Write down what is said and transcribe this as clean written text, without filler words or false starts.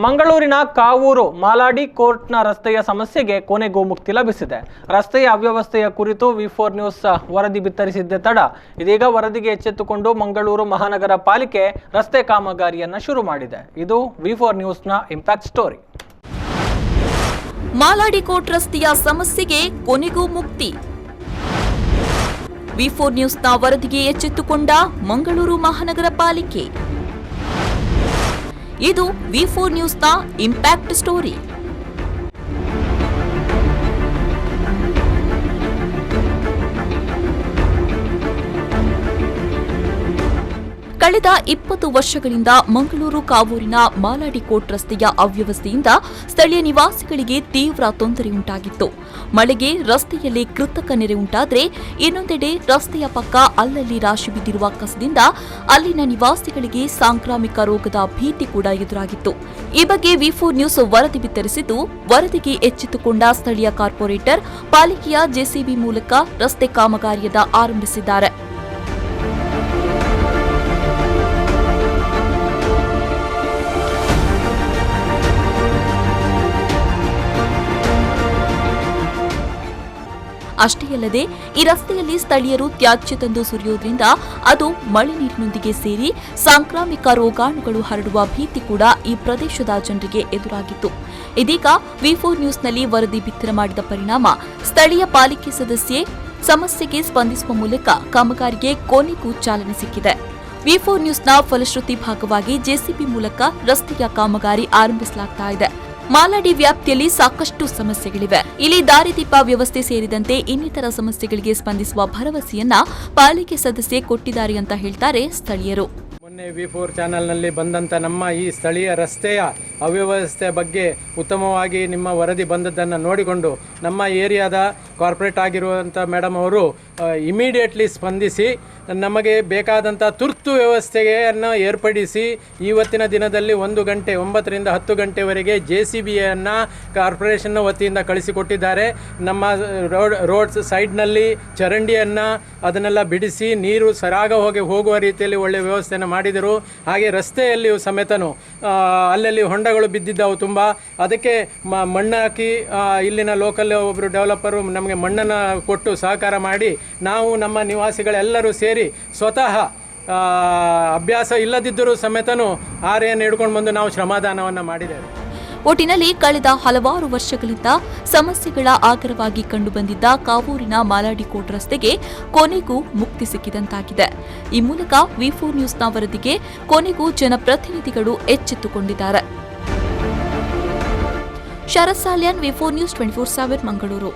ಮಂಗಳೂರಿನ ಕಾವೂರು ಮಾಲಾಡಿ ಕೋರ್ಟ್ನ ರಸ್ತೆಯ ಸಮಸ್ಯೆಗೆ ಕೊನೆಗೂ ಮುಕ್ತಿ ಲಭಿಸಿದೆ. ರಸ್ತೆಯ ಅವ್ಯವಸ್ಥೆಯ ಕುರಿತು ವಿ4 ನ್ಯೂಸ್ ವರದಿ ಬಿತ್ತರಿಸಿದ್ದ ತಡ ಇದೀಗ ವರದಿಗೆ ಎಚ್ಚೆತ್ತುಕೊಂಡು ಮಂಗಳೂರು ಮಹಾನಗರ ಪಾಲಿಕೆ ರಸ್ತೆ ಕಾಮಗಾರಿಯನ್ನು ಶುರು ಮಾಡಿದೆ. ಇದು ವಿ4 ನ್ಯೂಸ್ನ ಇಂಪ್ಯಾಕ್ಟ್ ಸ್ಟೋರಿ. ಮಾಲಾಡಿ ಕೋರ್ಟ್ ರಸ್ತೆಯ ಸಮಸ್ಯೆಗೆ ಕೊನೆಗೂ ಮುಕ್ತಿ. ವಿ4 ನ್ಯೂಸ್ನ ವರದಿಗೆ ಎಚ್ಚೆತ್ತುಕೊಂಡ ಮಂಗಳೂರು ಮಹಾನಗರ ಪಾಲಿಕೆ. ಇದು ವಿ4 ನ್ಯೂಸ್ನ ಇಂಪ್ಯಾಕ್ಟ್ ಸ್ಟೋರಿ. ಕಳೆದ 20 ವರ್ಷಗಳಿಂದ ಮಂಗಳೂರು ಕಾವೂರಿನ ಮಾಲಾಡಿ ಕೋರ್ಟ್ ರಸ್ತೆಯ ಅವ್ಯವಸ್ಥೆಯಿಂದ ಸ್ಥಳೀಯ ನಿವಾಸಿಗಳಿಗೆ ತೀವ್ರ ತೊಂದರೆಯುಂಟಾಗಿತ್ತು. ಮಳೆಗೆ ರಸ್ತೆಯಲ್ಲಿ ಕೃತಕ ನೆರೆ ಉಂಟಾದರೆ ಇನ್ನೊಂದೆಡೆ ರಸ್ತೆಯ ಪಕ್ಕ ಅಲ್ಲಲ್ಲಿ ರಾಶಿ ಬಿದ್ದಿರುವ ಕಸದಿಂದ ಅಲ್ಲಿನ ನಿವಾಸಿಗಳಿಗೆ ಸಾಂಕ್ರಾಮಿಕ ರೋಗದ ಭೀತಿ ಕೂಡ ಎದುರಾಗಿತ್ತು. ಈ ಬಗ್ಗೆ ವಿ4 ನ್ಯೂಸ್ ವರದಿ ಬಿತ್ತರಿಸಿದ್ದು, ವರದಿಗೆ ಎಚ್ಚೆತ್ತುಕೊಂಡ ಸ್ಥಳೀಯ ಕಾರ್ಪೊರೇಟರ್ ಪಾಲಿಕೆಯ ಜೆಸಿಬಿ ಮೂಲಕ ರಸ್ತೆ ಕಾಮಗಾರಿಯನ್ನ ಆರಂಭಿಸಿದ್ದಾರೆ. ಅಷ್ಟೇ ಅಲ್ಲದೆ ಈ ರಸ್ತೆಯಲ್ಲಿ ಸ್ಥಳೀಯರು ತ್ಯಾಜ್ಯ ತಂದು ಸುರಿಯುವುದರಿಂದ ಅದು ಮಳೆ ನೀರಿನೊಂದಿಗೆ ಸೇರಿ ಸಾಂಕ್ರಾಮಿಕ ರೋಗಾಣುಗಳು ಹರಡುವ ಭೀತಿ ಕೂಡ ಈ ಪ್ರದೇಶದ ಜನರಿಗೆ ಎದುರಾಗಿತ್ತು. ಇದೀಗ ವಿ4 ನ್ಯೂಸ್ನಲ್ಲಿ ವರದಿ ಬಿತ್ತರ ಮಾಡಿದ ಪರಿಣಾಮ ಸ್ಥಳೀಯ ಪಾಲಿಕೆ ಸದಸ್ಯೆ ಸಮಸ್ಯೆಗೆ ಸ್ಪಂದಿಸುವ ಮೂಲಕ ಕಾಮಗಾರಿಗೆ ಕೊನೆಗೂ ಚಾಲನೆ ಸಿಕ್ಕಿದೆ. ವಿ4 ನ್ಯೂಸ್ನ ಫಲಶ್ರುತಿ ಭಾಗವಾಗಿ ಜೆಸಿಬಿ ಮೂಲಕ ರಸ್ತೆಯ ಕಾಮಗಾರಿ ಆರಂಭಿಸಲಾಗ್ತಾ ಇದೆ. ಮಾಲಾಡಿ ವ್ಯಾಪ್ತಿಯಲ್ಲಿ ಸಾಕಷ್ಟು ಸಮಸ್ಯೆಗಳಿವೆ. ಇಲ್ಲಿ ದಾರಿದೀಪ ವ್ಯವಸ್ಥೆ ಸೇರಿದಂತೆ ಇನ್ನಿತರ ಸಮಸ್ಯೆಗಳಿಗೆ ಸ್ಪಂದಿಸುವ ಭರವಸೆಯನ್ನ ಪಾಲಿಕೆ ಸದಸ್ಯೆ ಕೊಟ್ಟಿದ್ದಾರೆ ಅಂತ ಹೇಳ್ತಾರೆ ಸ್ಥಳೀಯರು. ಮೊನ್ನೆ ವಿ4 ಚಾನಲ್ನಲ್ಲಿ ಬಂದಂಥ ನಮ್ಮ ಈ ಸ್ಥಳೀಯ ರಸ್ತೆಯ ಅವ್ಯವಸ್ಥೆ ಬಗ್ಗೆ ಉತ್ತಮವಾಗಿ ನಿಮ್ಮ ವರದಿ ಬಂದದ್ದನ್ನು ನೋಡಿಕೊಂಡು ನಮ್ಮ ಏರಿಯಾದ ಕಾರ್ಪೊರೇಟ್ ಆಗಿರುವಂಥ ಮೇಡಮ್ ಅವರು ಇಮಿಡಿಯೇಟ್ಲಿ ಸ್ಪಂದಿಸಿ ನಮಗೆ ಬೇಕಾದಂಥ ತುರ್ತು ವ್ಯವಸ್ಥೆಯನ್ನು ಏರ್ಪಡಿಸಿ ಇವತ್ತಿನ ದಿನದಲ್ಲಿ 1 ಗಂಟೆ 9 ರಿಂದ 10 ಗಂಟೆವರೆಗೆ JCBಯನ್ನು ಕಾರ್ಪೊರೇಷನ್ನ ವತಿಯಿಂದ ಕಳಿಸಿಕೊಟ್ಟಿದ್ದಾರೆ. ನಮ್ಮ ರೋಡ್ಸ್ ಸೈಡ್ನಲ್ಲಿ ಚರಂಡಿಯನ್ನು ಅದನ್ನೆಲ್ಲ ಬಿಡಿಸಿ ನೀರು ಸರಾಗ ಹೋಗುವ ರೀತಿಯಲ್ಲಿ ಒಳ್ಳೆಯ ವ್ಯವಸ್ಥೆಯನ್ನು ಮಾಡಿದರು. ಹಾಗೆ ರಸ್ತೆಯಲ್ಲಿಯೂ ಸಮೇತನು ಅಲ್ಲಲ್ಲಿ ಹೊಂಡಗಳು ಬಿದ್ದಿದ್ದವು ತುಂಬ. ಅದಕ್ಕೆ ಮಣ್ಣು ಹಾಕಿ ಇಲ್ಲಿನ ಲೋಕಲ್ ಒಬ್ಬರು ಡೆವಲಪರು ನಮಗೆ ಮಣ್ಣನ್ನು ಕೊಟ್ಟು ಸಹಕಾರ ಮಾಡಿ ನಾವು ನಮ್ಮ ನಿವಾಸಿಗಳೆಲ್ಲರೂ ಸೇರಿ ಸ್ವತಃ ಅಭ್ಯಾಸ ಇಲ್ಲದಿದ್ದರೂ ಸಮೇತನು ಆರೆಯನ್ನು ಹಿಡ್ಕೊಂಡು ಬಂದು ನಾವು ಶ್ರಮದಾನವನ್ನು ಮಾಡಿದ್ದೇವೆ. ಒಟ್ಟಿನಲ್ಲಿ ಕಳೆದ ಹಲವಾರು ವರ್ಷಗಳಿಂದ ಸಮಸ್ಯೆಗಳ ಆಗರವಾಗಿ ಕಂಡುಬಂದಿದ್ದ ಕಾವೂರಿನ ಮಾಲಾಡಿ ಕೋರ್ಟ್ ರಸ್ತೆಗೆ ಕೊನೆಗೂ ಮುಕ್ತಿ ಸಿಕ್ಕಿದಂತಾಗಿದೆ. ಈ ಮೂಲಕ ವಿ4 ನ್ಯೂಸ್ನ ವರದಿಗೆ ಕೊನೆಗೂ ಜನಪ್ರತಿನಿಧಿಗಳು ಎಚ್ಚೆತ್ತುಕೊಂಡಿದ್ದಾರೆ. ಶರತ್ ಸಾಲ್ಯಾನ್, ವಿ4 ನ್ಯೂಸ್ 24/7 ಮಂಗಳೂರು.